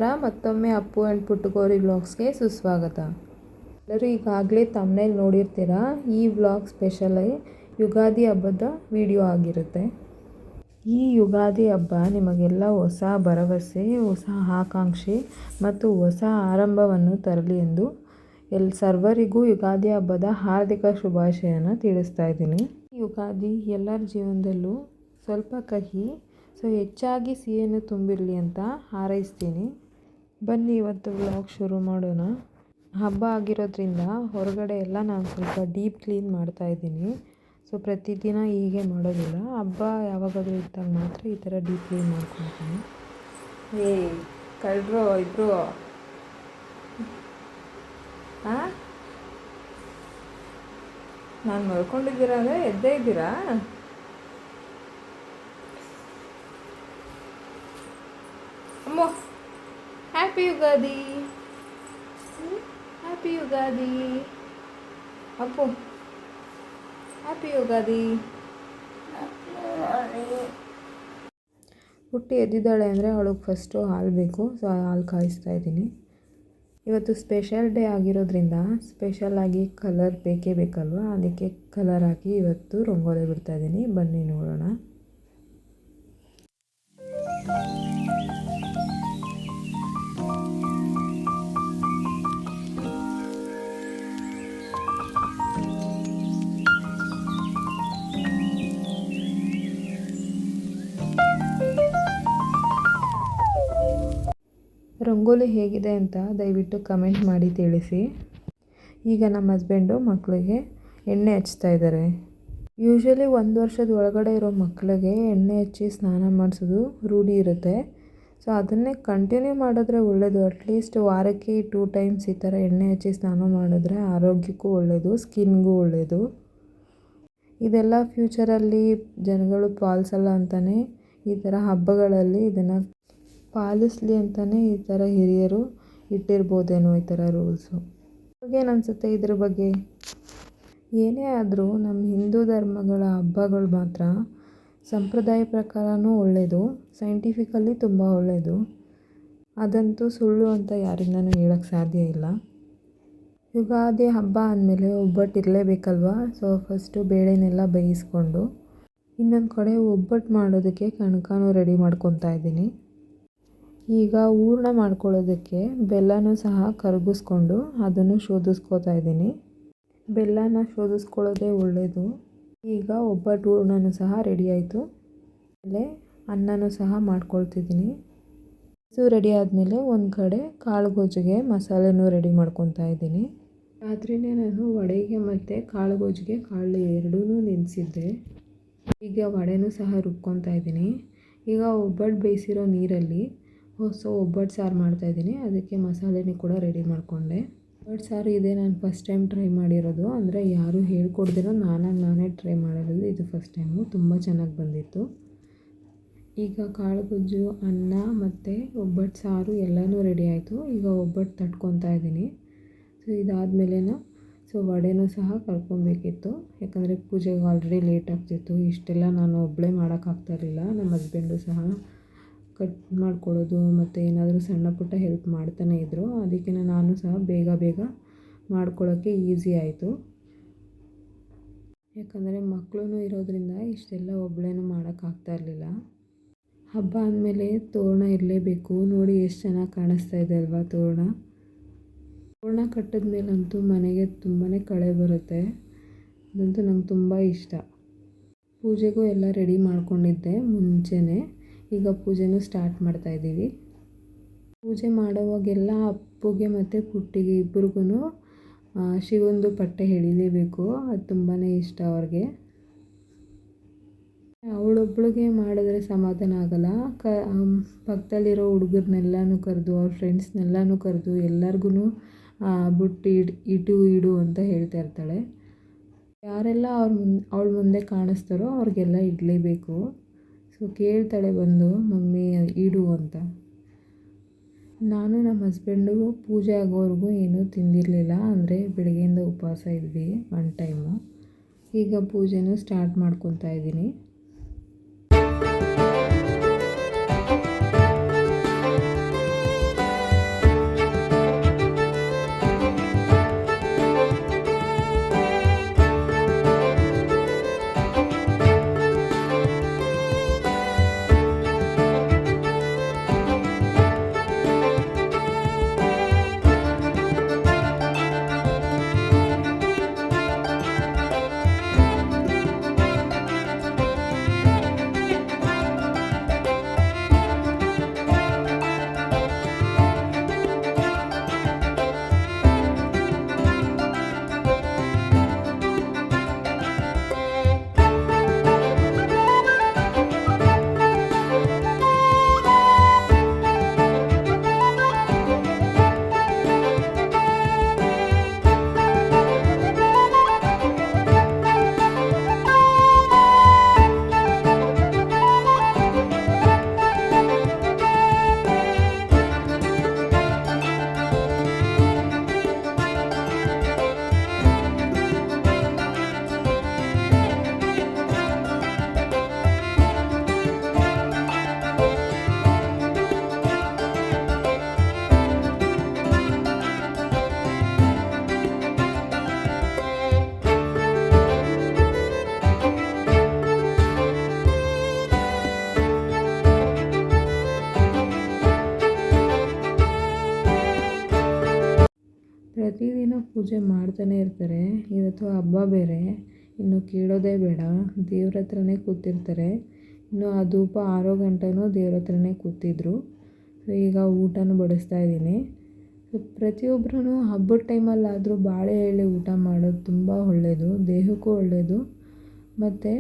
ನಮಸ್ಕಾರ. ಮತ್ತೊಮ್ಮೆ ಅಪ್ಪು ಆ್ಯಂಡ್ ಪುಟ್ಟಗೌರಿ ವ್ಲಾಗ್ಸ್ಗೆ ಸುಸ್ವಾಗತ. ಎಲ್ಲರೂ ಈಗಾಗಲೇ ತಮ್ಮನೇಲಿ ನೋಡಿರ್ತೀರ. ಈ ವ್ಲಾಗ್ ಸ್ಪೆಷಲಿ ಯುಗಾದಿ ಹಬ್ಬದ ವಿಡಿಯೋ ಆಗಿರುತ್ತೆ. ಈ ಯುಗಾದಿ ಹಬ್ಬ ನಿಮಗೆಲ್ಲ ಹೊಸ ಭರವಸೆ, ಹೊಸ ಆಕಾಂಕ್ಷೆ ಮತ್ತು ಹೊಸ ಆರಂಭವನ್ನು ತರಲಿ ಎಂದು ಸರ್ವರಿಗೂ ಯುಗಾದಿ ಹಬ್ಬದ ಹಾರ್ದಿಕ ಶುಭಾಶಯನ ತಿಳಿಸ್ತಾ ಇದ್ದೀನಿ. ಯುಗಾದಿ ಎಲ್ಲರ ಜೀವನದಲ್ಲೂ ಸ್ವಲ್ಪ ಕಹಿ, ಹೆಚ್ಚಾಗಿ ಸಿಹಿಯನ್ನು ತುಂಬಿರಲಿ ಅಂತ ಹಾರೈಸ್ತೀನಿ. ಬನ್ನಿ ಇವತ್ತು ವ್ಲಾಗ್ ಶುರು ಮಾಡೋಣ. ಹಬ್ಬ ಆಗಿರೋದ್ರಿಂದ ಹೊರಗಡೆ ಎಲ್ಲ ನಾನು ಸ್ವಲ್ಪ ಡೀಪ್ ಕ್ಲೀನ್ ಮಾಡ್ತಾಯಿದ್ದೀನಿ. ಪ್ರತಿದಿನ ಹೀಗೆ ಮಾಡೋದಿಲ್ಲ, ಹಬ್ಬ ಯಾವಾಗಾದರೂ ಇದ್ದಾಗ ಮಾತ್ರ ಈ ಥರ ಡೀಪ್ ಕ್ಲೀನ್ ಮಾಡ್ಕೊಳ್ತೀನಿ. ಕಳ್ರು ಇಬ್ಬರು ನಾನು ಮಲ್ಕೊಂಡಿದ್ದೀರಾ ಅಂದರೆ ಎದ್ದೇ ಇದ್ದೀರಾ? ಅಮ್ಮೋ happy Ugadi, happy Ugadi Appu, happy Ugadi. ಹುಟ್ಟಿ ಎದ್ದಿದ್ದಾಳೆ ಅಂದರೆ ಅವಳಿಗೆ ಫಸ್ಟು ಹಾಲು ಬೇಕು. ಹಾಲು ಕಾಯಿಸ್ತಾ ಇದ್ದೀನಿ. ಇವತ್ತು ಸ್ಪೆಷಲ್ ಡೇ ಆಗಿರೋದ್ರಿಂದ ಸ್ಪೆಷಲಾಗಿ ಕಲರ್ ಬೇಕೇ ಬೇಕಲ್ವ, ಅದಕ್ಕೆ ಕಲರ್ ಹಾಕಿ ಇವತ್ತು ರಂಗೋಲಿ ಬಿಡ್ತಾಯಿದ್ದೀನಿ. ಬನ್ನಿ ನೋಡೋಣ. ರಂಗೋಲಿ ಹೇಗಿದೆ ಅಂತ ದಯವಿಟ್ಟು ಕಮೆಂಟ್ ಮಾಡಿ ತಿಳಿಸಿ. ಈಗ ನಮ್ಮ ಹಸ್ಬೆಂಡು ಮಕ್ಕಳಿಗೆ ಎಣ್ಣೆ ಹಚ್ತಾ ಇದ್ದಾರೆ. ಯೂಶ್ವಲಿ 1 ವರ್ಷದ ಒಳಗಡೆ ಇರೋ ಮಕ್ಕಳಿಗೆ ಎಣ್ಣೆ ಹಚ್ಚಿ ಸ್ನಾನ ಮಾಡಿಸೋದು ರೂಢಿ ಇರುತ್ತೆ. ಅದನ್ನೇ ಕಂಟಿನ್ಯೂ ಮಾಡಿದ್ರೆ ಒಳ್ಳೆಯದು. ಅಟ್ಲೀಸ್ಟ್ ವಾರಕ್ಕೆ 2 ಟೈಮ್ಸ್ ಈ ಥರ ಎಣ್ಣೆ ಹಚ್ಚಿ ಸ್ನಾನ ಮಾಡಿದ್ರೆ ಆರೋಗ್ಯಕ್ಕೂ ಒಳ್ಳೆಯದು, ಸ್ಕಿನ್ಗೂ ಒಳ್ಳೆಯದು. ಇದೆಲ್ಲ ಫ್ಯೂಚರಲ್ಲಿ ಜನಗಳು ಪಾಲಿಸಲ್ಲ ಅಂತಲೇ ಈ ಥರ ಹಬ್ಬಗಳಲ್ಲಿ ಇದನ್ನು ಪಾಲಿಸಲಿ ಅಂತಲೇ ಈ ಥರ ಹಿರಿಯರು ಇಟ್ಟಿರ್ಬೋದೇನೋ ಈ ಥರ ರೂಲ್ಸು. ಏನು ಅನಿಸುತ್ತೆ ಇದ್ರ ಬಗ್ಗೆ? ಏನೇ ಆದರೂ ನಮ್ಮ ಹಿಂದೂ ಧರ್ಮಗಳ ಹಬ್ಬಗಳು ಮಾತ್ರ ಸಂಪ್ರದಾಯ ಪ್ರಕಾರನೂ ಒಳ್ಳೆಯದು, ಸೈಂಟಿಫಿಕಲಿ ತುಂಬ ಒಳ್ಳೆಯದು. ಅದಂತೂ ಸುಳ್ಳು ಅಂತ ಯಾರಿಂದನೂ ಹೇಳೋಕ್ಕೆ ಸಾಧ್ಯ ಇಲ್ಲ. ಯುಗಾದಿ ಹಬ್ಬ ಅಂದಮೇಲೆ ಒಬ್ಬಟ್ಟು ಇರಲೇಬೇಕಲ್ವ. ಫಸ್ಟು ಬೇಳೆನೆಲ್ಲ ಬೇಯಿಸ್ಕೊಂಡು ಇನ್ನೊಂದು ಕಡೆ ಒಬ್ಬಟ್ಟು ಮಾಡೋದಕ್ಕೆ ಕಣಕನೂ ರೆಡಿ ಮಾಡ್ಕೊತಾ ಇದ್ದೀನಿ. ಈಗ ಹೂರಣ ಮಾಡ್ಕೊಳ್ಳೋದಕ್ಕೆ ಬೆಲ್ಲನೂ ಸಹ ಕರಗಿಸ್ಕೊಂಡು ಅದನ್ನು ಶೋಧಿಸ್ಕೋತಾ ಇದ್ದೀನಿ. ಬೆಲ್ಲನ ಶೋಧಿಸ್ಕೊಳ್ಳೋದೇ ಒಳ್ಳೆಯದು. ಈಗ ಒಬ್ಬಟ್ಟು ಹೂರಣನೂ ಸಹ ರೆಡಿ ಆಯಿತು. ಆಮೇಲೆ ಅನ್ನನೂ ಸಹ ಮಾಡ್ಕೊಳ್ತಿದ್ದೀನಿ. ಇದು ರೆಡಿ ಆದಮೇಲೆ ಒಂದು ಕಡೆ ಕಾಳುಗೋಜಿಗೆ ಮಸಾಲೆನೂ ರೆಡಿ ಮಾಡ್ಕೊತಾ ಇದ್ದೀನಿ. ರಾತ್ರಿಯೇ ನಾನು ವಡೆಗೆ ಮತ್ತು ಕಾಳುಗೋಜಿಗೆ ಕಾಳು ಎರಡೂ ನೆನೆಸಿದ್ದೆ. ಈಗ ವಡೆನೂ ಸಹ ರುಬ್ಕೊತಾ ಇದ್ದೀನಿ. ಈಗ ಒಬ್ಬಟ್ಟು ಬೇಯಿಸಿರೋ ನೀರಲ್ಲಿ ಒಬ್ಬಟ್ಟು ಸಾರು ಮಾಡ್ತಾಯಿದ್ದೀನಿ. ಅದಕ್ಕೆ ಮಸಾಲೆನೂ ಕೂಡ ರೆಡಿ ಮಾಡಿಕೊಂಡೆ. ಒಬ್ಬಟ್ಟು ಸಾರು ಇದೆ ನಾನು ಫಸ್ಟ್ ಟೈಮ್ ಟ್ರೈ ಮಾಡಿರೋದು. ಅಂದರೆ ಯಾರೂ ಹೇಳ್ಕೊಡ್ದಿರೋ ನಾನೇ ಟ್ರೈ ಮಾಡಿರೋದು ಇದು ಫಸ್ಟ್ ಟೈಮು. ತುಂಬ ಚೆನ್ನಾಗಿ ಬಂದಿತ್ತು. ಈಗ ಕಾಳುಗೊಜ್ಜು, ಅನ್ನ ಮತ್ತು ಒಬ್ಬಟ್ಟು ಸಾರು ಎಲ್ಲನೂ ರೆಡಿ ಆಯಿತು. ಈಗ ಒಬ್ಬಟ್ಟು ತಟ್ಕೊತಾ ಇದ್ದೀನಿ. ಇದಾದಮೇಲೆ ವಡೆನೂ ಸಹ ಕರ್ಕೊಬೇಕಿತ್ತು. ಯಾಕಂದರೆ ಪೂಜೆಗೆ ಆಲ್ರೆಡಿ ಲೇಟ್ ಆಗ್ತಿತ್ತು. ಇಷ್ಟೆಲ್ಲ ನಾನು ಒಬ್ಬಳೇ ಮಾಡೋಕ್ಕಾಗ್ತಾಯಿರಲಿಲ್ಲ. ನಮ್ಮ ಹಸ್ಬೆಂಡು ಸಹ ಕಟ್ ಮಾಡ್ಕೊಳ್ಳೋದು ಮತ್ತು ಏನಾದರೂ ಸಣ್ಣ ಪುಟ್ಟ ಹೆಲ್ಪ್ ಮಾಡ್ತಾನೇ ಇದ್ದರು. ಅದಕ್ಕೆ ನಾನು ಸಹ ಬೇಗ ಮಾಡ್ಕೊಳ್ಳೋಕ್ಕೆ ಈಸಿ ಆಯಿತು. ಯಾಕಂದರೆ ಮಕ್ಕಳು ಇರೋದ್ರಿಂದ ಇಷ್ಟೆಲ್ಲ ಒಬ್ಬಳೇನೂ ಮಾಡೋಕ್ಕಾಗ್ತಾಯಿರಲಿಲ್ಲ. ಹಬ್ಬ ಅಂದಮೇಲೆ ತೋರಣ ಇರಲೇಬೇಕು. ನೋಡಿ ಎಷ್ಟು ಚೆನ್ನಾಗಿ ಕಾಣಿಸ್ತಾ ಇದೆ ಅಲ್ವಾ ತೋರಣ. ತೋರಣ ಕಟ್ಟಿದ ಮೇಲಂತೂ ಮನೆಗೆ ತುಂಬಾ ಕಳೆ ಬರುತ್ತೆ. ಅದಂತೂ ನಂಗೆ ತುಂಬ ಇಷ್ಟ. ಪೂಜೆಗೂ ಎಲ್ಲ ರೆಡಿ ಮಾಡ್ಕೊಂಡಿದ್ದೆ ಮುಂಚೆನೇ. ಈಗ ಪೂಜೆನೂ ಸ್ಟಾರ್ಟ್ ಮಾಡ್ತಾಯಿದ್ದೀವಿ. ಪೂಜೆ ಮಾಡೋವಾಗೆಲ್ಲ ಅಪ್ಪುಗೆ ಮತ್ತು ಪುಟ್ಟಿಗೆ ಇಬ್ರಿಗೂ ಶಿವಂದು ಪಟ್ಟೆ ಎಳಿಲೇಬೇಕು. ಅದು ತುಂಬಾ ಇಷ್ಟ ಅವ್ರಿಗೆ. ಅವಳೊಬ್ಳಿಗೆ ಮಾಡಿದ್ರೆ ಸಮಾಧಾನ ಆಗೋಲ್ಲ. ಪಕ್ಕದಲ್ಲಿರೋ ಹುಡುಗರನ್ನೆಲ್ಲನೂ ಕರೆದು ಅವ್ರ ಫ್ರೆಂಡ್ಸ್ನೆಲ್ಲನೂ ಕರೆದು ಎಲ್ಲರಿಗೂ ಬುಟ್ಟಿ ಇಡು ಅಂತ ಹೇಳ್ತಾ ಇರ್ತಾಳೆ. ಯಾರೆಲ್ಲ ಅವಳ ಮುಂದೆ ಕಾಣಿಸ್ತಾರೋ ಅವ್ರಿಗೆಲ್ಲ ಇಡಲೇಬೇಕು. ಕೇಳ್ತಾಳೆ ಬಂದು, ಮಮ್ಮಿ ಇಡು ಅಂತ. ನಾನು ನಮ್ಮ ಹಸ್ಬೆಂಡು ಪೂಜೆ ಆಗೋವರೆಗೂ ಏನೂ ತಿಂದಿರಲಿಲ್ಲ. ಅಂದರೆ ಬೆಳಗ್ಗೆಯಿಂದ ಉಪವಾಸ ಇದ್ವಿ 1 ಟೈಮು. ಈಗ ಪೂಜೆನೂ ಸ್ಟಾರ್ಟ್ ಮಾಡ್ಕೊತಾ ಇದ್ದೀನಿ. ಪೂಜೆ ಮಾಡ್ತಾನೆ ಇರ್ತಾರೆ. ಇವತ್ತು ಹಬ್ಬ ಬೇರೆ, ಇನ್ನು ಕೇಳೋದೇ ಬೇಡ, ದೇವ್ರ ಹತ್ರನೇ ಕೂತಿರ್ತಾರೆ. ಇನ್ನು ಆ ಧೂಪ ಆರೋ ಗಂಟೆನೂ ದೇವ್ರ ಹತ್ರನೇ ಕೂತಿದ್ರು. ಸೊ ಈಗ ಊಟನೂ ಬಡಿಸ್ತಾ ಇದ್ದೀನಿ. ಸೊ ಪ್ರತಿಯೊಬ್ಬರೂ ಹಬ್ಬದ ಟೈಮಲ್ಲಾದರೂ ಬಾಳೆ ಎಲೆ ಊಟ ಮಾಡೋದು ತುಂಬ ಒಳ್ಳೆಯದು, ದೇಹಕ್ಕೂ ಒಳ್ಳೆಯದು. ಮತ್ತು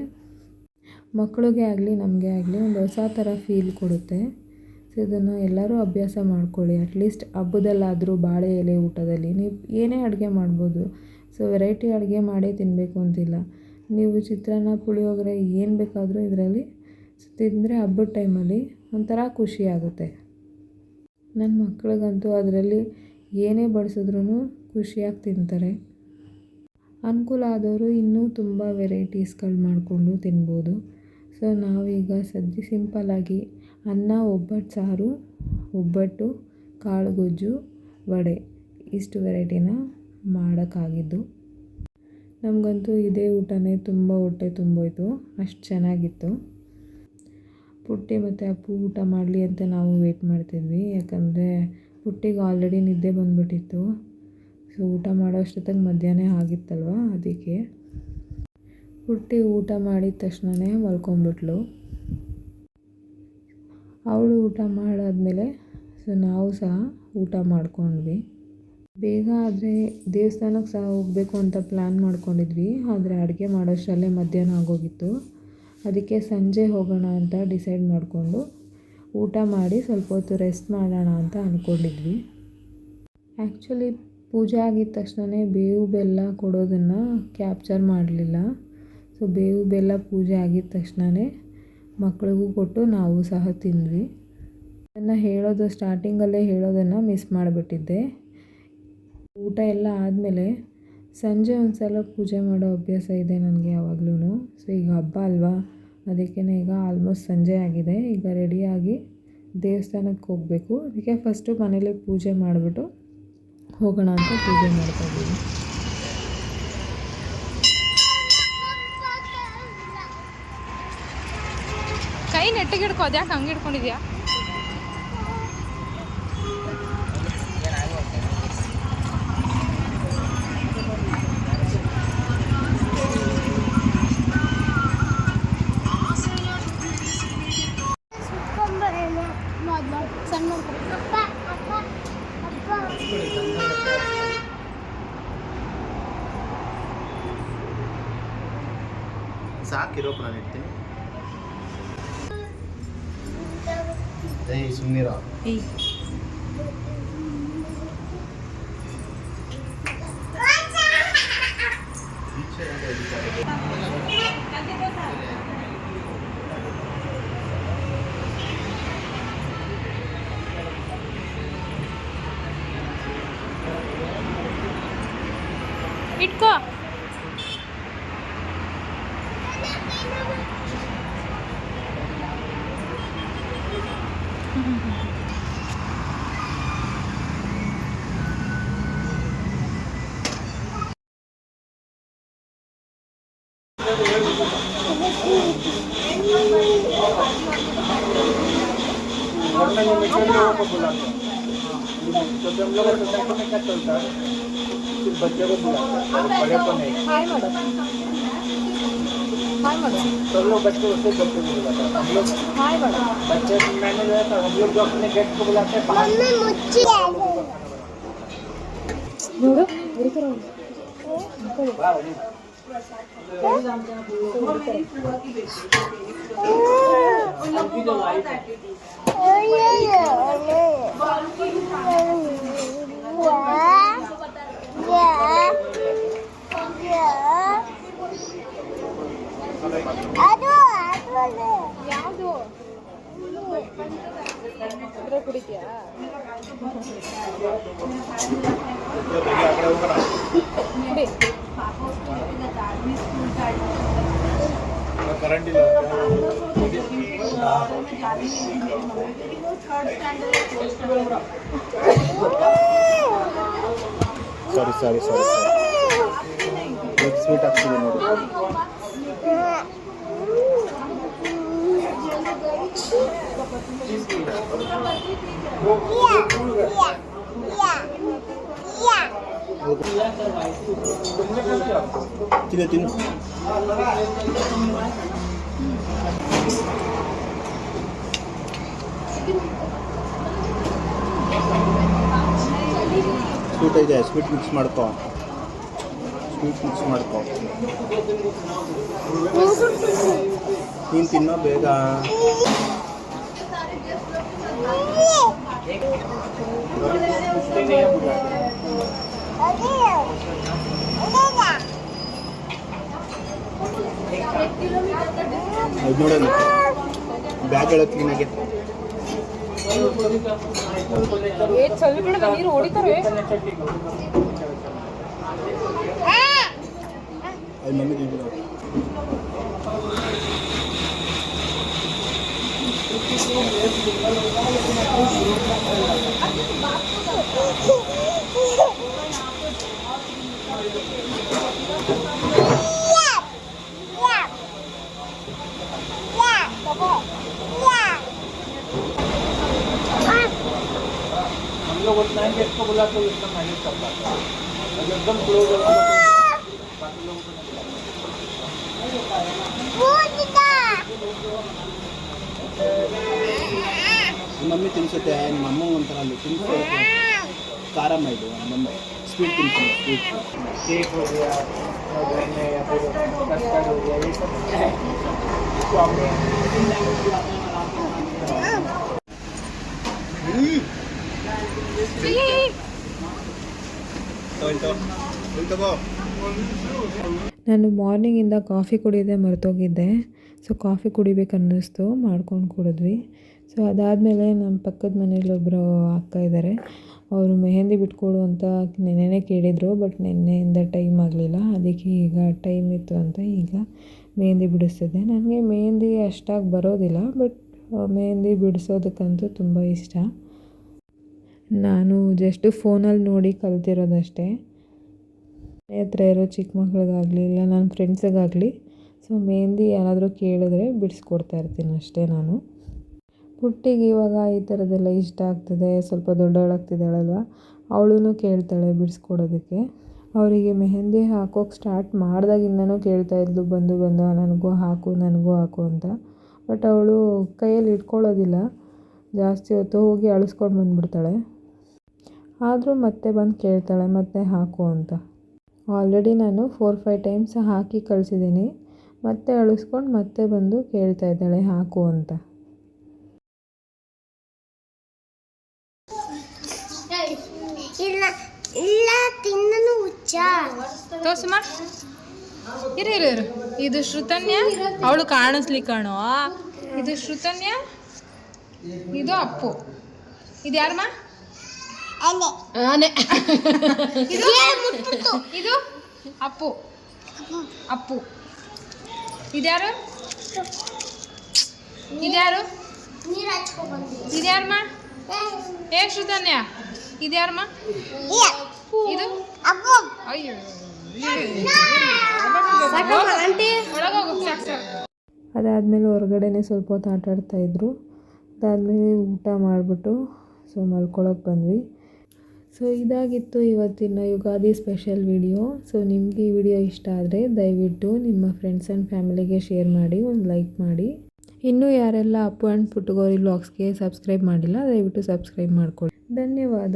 ಮಕ್ಕಳಿಗೆ ಆಗಲಿ ನಮಗೆ ಆಗಲಿ ಒಂದು ಹೊಸ ಥರ ಫೀಲ್ ಕೊಡುತ್ತೆ. ಸೊ ಇದನ್ನು ಎಲ್ಲರೂ ಅಭ್ಯಾಸ ಮಾಡ್ಕೊಳ್ಳಿ. ಅಟ್ಲೀಸ್ಟ್ ಹಬ್ಬದಲ್ಲಾದರೂ ಬಾಳೆ ಎಲೆ ಊಟದಲ್ಲಿ ನೀವು ಏನೇ ಅಡುಗೆ ಮಾಡ್ಬೋದು. ಸೊ ವೆರೈಟಿ ಅಡುಗೆ ಮಾಡೇ ತಿನ್ನಬೇಕು ಅಂತಿಲ್ಲ. ನೀವು ಚಿತ್ರಾನ್ನ, ಪುಳಿಯೋಗರೆ ಏನು ಬೇಕಾದರೂ ಇದರಲ್ಲಿ ತಿಂದರೆ ಹಬ್ಬದ ಟೈಮಲ್ಲಿ ಒಂಥರ ಖುಷಿ ಆಗುತ್ತೆ. ನನ್ನ ಮಕ್ಳಿಗಂತೂ ಅದರಲ್ಲಿ ಏನೇ ಬಡಿಸಿದ್ರೂ ಖುಷಿಯಾಗಿ ತಿಂತಾರೆ. ಅನುಕೂಲ ಆದವರು ಇನ್ನೂ ತುಂಬ ವೆರೈಟೀಸ್ಗಳು ಮಾಡಿಕೊಂಡು ತಿನ್ಬೋದು. ಸೊ ನಾವೀಗ ಸಿಂಪಲ್ಲಾಗಿ ಅನ್ನ, ಒಬ್ಬಟ್ಟು ಸಾರು, ಒಬ್ಬಟ್ಟು, ಕಾಳು ಗೊಜ್ಜು, ವಡೆ ಇಷ್ಟು ವೆರೈಟಿನ ಮಾಡೋಕ್ಕಾಗಿದ್ದು. ನಮಗಂತೂ ಇದೇ ಊಟನೇ ತುಂಬ ಹೊಟ್ಟೆ ತುಂಬೋಯ್ತು, ಅಷ್ಟು ಚೆನ್ನಾಗಿತ್ತು. ಪುಟ್ಟಿ ಮತ್ತು ಅಪ್ಪು ಊಟ ಮಾಡಲಿ ಅಂತ ನಾವು ವೇಟ್ ಮಾಡ್ತಿದ್ವಿ. ಯಾಕಂದರೆ ಪುಟ್ಟಿಗೆ ಆಲ್ರೆಡಿ ನಿದ್ದೆ ಬಂದುಬಿಟ್ಟಿತ್ತು. ಸೊ ಊಟ ಮಾಡೋ ಅಷ್ಟೊತ್ತಿಗೆ ಮಧ್ಯಾಹ್ನ ಆಗಿತ್ತಲ್ವ, ಅದಕ್ಕೆ ಪುಟ್ಟಿ ಊಟ ಮಾಡಿದ ತಕ್ಷಣವೇ ಮಲ್ಕೊಂಡ್ಬಿಟ್ಲು. ಅವಳು ಊಟ ಮಾಡಾದ್ಮೇಲೆ ಸೊ ನಾವು ಸಹ ಊಟ ಮಾಡ್ಕೊಂಡ್ವಿ. ಬೇಗ ಆದರೆ ದೇವಸ್ಥಾನಕ್ಕೆ ಸಹ ಹೋಗಬೇಕು ಅಂತ ಪ್ಲ್ಯಾನ್ ಮಾಡ್ಕೊಂಡಿದ್ವಿ. ಆದರೆ ಅಡುಗೆ ಮಾಡೋಷ್ಟರಲ್ಲೇ ಮಧ್ಯಾಹ್ನ ಆಗೋಗಿತ್ತು. ಅದಕ್ಕೆ ಸಂಜೆ ಹೋಗೋಣ ಅಂತ ಡಿಸೈಡ್ ಮಾಡಿಕೊಂಡು ಊಟ ಮಾಡಿ ಸ್ವಲ್ಪ ಹೊತ್ತು ರೆಸ್ಟ್ ಮಾಡೋಣ ಅಂತ ಅಂದ್ಕೊಂಡಿದ್ವಿ. ಆ್ಯಕ್ಚುಲಿ ಪೂಜೆ ಆಗಿದ ತಕ್ಷಣವೇ ಬೇವು ಬೆಲ್ಲ ಕೊಡೋದನ್ನು ಕ್ಯಾಪ್ಚರ್ ಮಾಡಲಿಲ್ಲ. ಸೊ ಬೇವು ಬೆಲ್ಲ ಪೂಜೆ ಆಗಿದ ತಕ್ಷಣವೇ ಮಕ್ಕಳಿಗೂ ಕೊಟ್ಟು ನಾವು ಸಹ ತಿಂದ್ವಿ. ಅದನ್ನು ಸ್ಟಾರ್ಟಿಂಗಲ್ಲೇ ಹೇಳೋದನ್ನು ಮಿಸ್ ಮಾಡಿಬಿಟ್ಟಿದ್ದೆ. ಊಟ ಎಲ್ಲ ಆದಮೇಲೆ ಸಂಜೆ ಒಂದು ಸಲ ಪೂಜೆ ಮಾಡೋ ಅಭ್ಯಾಸ ಇದೆ ನನಗೆ ಯಾವಾಗಲೂ. ಸೊ ಈಗ ಹಬ್ಬ ಅಲ್ವಾ, ಅದಕ್ಕೇ ಈಗ ಆಲ್ಮೋಸ್ಟ್ ಸಂಜೆ ಆಗಿದೆ. ಈಗ ರೆಡಿಯಾಗಿ ದೇವಸ್ಥಾನಕ್ಕೆ ಹೋಗಬೇಕು. ಅದಕ್ಕೆ ಫಸ್ಟು ಮನೇಲಿ ಪೂಜೆ ಮಾಡಿಬಿಟ್ಟು ಹೋಗೋಣ ಅಂತ ಪೂಜೆ ಮಾಡ್ತಾಯಿದ್ದೀನಿ. ಕೈ ನೆಟ್ಟಿಗೆ ಹಿಡ್ಕೋ, ಅದ್ಯಾಕೆ ಹಂಗೆ ಹಿಡ್ಕೊಂಡಿದ್ಯಾ? ಸಾಕಿರೋ ನಾನು ಇಡ್ತೀನಿ. ಸುಮ್ಮನಿರ ಇಟ್ಕೋ. बच्चे को बुलाते बड़े को नहीं। सब लोग बच्चे उससे बच्चे को बुलाते हैं। हम लोग बच्चे मैंने जो है तो हम लोग जो अपने गेट को बुलाते हैं बाहर। ಯಾವುದು ಕುಡಿತೀಯಾ? करंट सॉरी स्वीट ಆಗ್ತಿದೆ ನೋಡಿ. ತಿನ್ನು ತಿನ್ನು. ಸ್ವೀಟ್ ಇದೆ, ಸ್ವೀಟ್ ಮಿಕ್ಸ್ ಮಾಡ್ಕೊ. ನೀನು ತಿನ್ನೋ ಬೇಗ. ಅದು ನೋಡೋಣ, ಬ್ಯಾಗ್ ಹೇಳೋ ಕ್ಲೀನಾಗೆ. ನೀರು ಹೊಡಿತಾರೆ. ಅದು ಮಮ್ಮಿ हम लोग उतना ही गेट को बुला तो इतना मैनेज कर पाते हैं, एकदम क्लोज हो बाकी लोगों को ಮಮ್ಮಿ ತಿನ್ಸುತ್ತೆ. ನಿಮ್ಮ ಅಮ್ಮಂಗೆ ಒಂಥರ ಅಲ್ಲಿ ತಿನ್ಸು. ಖಾರಮ್ಮ ಇದು ಮಮ್ಮಿ ಸ್ವೀಟ್ ತಿನ್ತೀನಿ. ಸ್ವೀಟ್ केक हो गया घर में या फिर कस्टर्ड हो गया, ये सब चाउमीन. ತಗೋ. ನಾನು ಮಾರ್ನಿಂಗಿಂದ ಕಾಫಿ ಕುಡಿಯೋದೇ ಮರ್ತೋಗಿದ್ದೆ. ಸೊ ಕಾಫಿ ಕುಡಿಬೇಕು ಅನ್ನಿಸ್ತು, ಮಾಡ್ಕೊಂಡು ಕುಡಿದ್ವಿ. ಸೊ ಅದಾದಮೇಲೆ ನಮ್ಮ ಪಕ್ಕದ ಮನೇಲಿ ಒಬ್ಬರು ಅಕ್ಕ ಇದ್ದಾರೆ. ಅವರು ಮೆಹಂದಿ ಬಿಟ್ಕೊಡು ಅಂತ ನೆನ್ನೆನೇ ಕೇಳಿದರು, ಬಟ್ ನೆನ್ನೆಯಿಂದ ಟೈಮ್ ಆಗಲಿಲ್ಲ. ಅದಕ್ಕೆ ಈಗ ಟೈಮ್ ಇತ್ತು ಅಂತ ಈಗ ಮೆಹಂದಿ ಬಿಡಿಸ್ತಿದ್ದೆ. ನನಗೆ ಮೆಹಂದಿ ಅಷ್ಟಾಗಿ ಬರೋದಿಲ್ಲ, ಬಟ್ ಮೆಹಂದಿ ಬಿಡಿಸೋದಕ್ಕಂತೂ ತುಂಬ ಇಷ್ಟ. ನಾನು ಜಸ್ಟ್ ಫೋನಲ್ಲಿ ನೋಡಿ ಕಲ್ತಿರೋದಷ್ಟೇ. ಮನೆ ಹತ್ರ ಇರೋ ಚಿಕ್ಕ ಮಕ್ಳಿಗಾಗಲಿ ಇಲ್ಲ ನನ್ನ ಫ್ರೆಂಡ್ಸಿಗಾಗಲಿ ಸೊ ಮೆಹಂದಿ ಯಾರಾದರೂ ಕೇಳಿದ್ರೆ ಬಿಡಿಸ್ಕೊಡ್ತಾ ಇರ್ತೀನಿ ಅಷ್ಟೇ. ನಾನು ಪುಟ್ಟಿಗೆ ಇವಾಗ ಈ ಥರದ್ದೆಲ್ಲ ಇಷ್ಟ ಆಗ್ತದೆ, ಸ್ವಲ್ಪ ದೊಡ್ಡವಳಾಗ್ತಿದ್ದಾಳಲ್ವ, ಅವಳು ಕೇಳ್ತಾಳೆ ಬಿಡಿಸ್ಕೊಡೋದಕ್ಕೆ. ಅವರಿಗೆ ಮೆಹಂದಿ ಹಾಕೋಕ್ಕೆ ಸ್ಟಾರ್ಟ್ ಮಾಡಿದಾಗಿಂದನೂ ಕೇಳ್ತಾಯಿದ್ಲು, ಬಂದು ನನಗೂ ಹಾಕು ಅಂತ. ಬಟ್ ಅವಳು ಕೈಯಲ್ಲಿ ಇಟ್ಕೊಳ್ಳೋದಿಲ್ಲ, ಜಾಸ್ತಿ ಹೊತ್ತು ಹೋಗಿ ಅಳಿಸ್ಕೊಂಡು ಬಂದುಬಿಡ್ತಾಳೆ. ಆದರೂ ಮತ್ತೆ ಬಂದು ಕೇಳ್ತಾಳೆ ಮತ್ತೆ ಹಾಕು ಅಂತ. ಆಲ್ರೆಡಿ ನಾನು 4-5 ಟೈಮ್ಸ್ ಹಾಕಿ ಕಳಿಸಿದ್ದೀನಿ. ಮತ್ತೆ ಅಳಿಸ್ಕೊಂಡು ಮತ್ತೆ ಬಂದು ಕೇಳ್ತಾ ಇದ್ದಾಳೆ ಹಾಕು ಅಂತ. ತೋರ್ಸಮ್ಮ. ಇರು. ಇದು ಶ್ರುತನ್ಯ, ಅವಳು ಕಾಣಿಸ್ಲಿ ಕಾಣೋ. ಇದು ಶ್ರುತನ್ಯ, ಇದು ಅಪ್ಪು. ಇದು ಯಾರಮ್ಮ? ಆನೆ. ಇದು ಅಪ್ಪು. ಇದ್ಯಾರು? ಇದ್ಯಾರಮ್ಮ? ಶ್ರುತನ್ಯ, ಇದ್ಯಾರಮ್ಮ? ಇದು ಅಯ್ಯೋ ಅದಾದಮೇಲೆ ಹೊರಗಡೆನೇ ಸ್ವಲ್ಪ ಹೊತ್ತು ಆಟ ಆಡ್ತಾಯಿದ್ರು. ಅದಾದಮೇಲೆ ಊಟ ಮಾಡಿಬಿಟ್ಟು ಸೊ ಮಲ್ಕೊಳಕ್ಕೆ ಬಂದ್ವಿ. ಸೊ ಇದಾಗಿತ್ತು ಇವತ್ತಿನ ಯುಗಾದಿ ಸ್ಪೆಷಲ್ ವಿಡಿಯೋ. ಸೊ ನಿಮಗೆ ಈ ವಿಡಿಯೋ ಇಷ್ಟ ಆದರೆ ದಯವಿಟ್ಟು ನಿಮ್ಮ ಫ್ರೆಂಡ್ಸ್ ಆ್ಯಂಡ್ ಫ್ಯಾಮಿಲಿಗೆ ಶೇರ್ ಮಾಡಿ, ಒಂದು ಲೈಕ್ ಮಾಡಿ. ಇನ್ನೂ ಯಾರೆಲ್ಲ ಅಪ್ಪು ಆ್ಯಂಡ್ ಪುಟ್ಟಗೌರಿ ವ್ಲಾಗ್ಸ್ಗೆ ಸಬ್ಸ್ಕ್ರೈಬ್ ಮಾಡಿಲ್ಲ ದಯವಿಟ್ಟು ಸಬ್ಸ್ಕ್ರೈಬ್ ಮಾಡ್ಕೊಳ್ಳಿ. ಧನ್ಯವಾದ.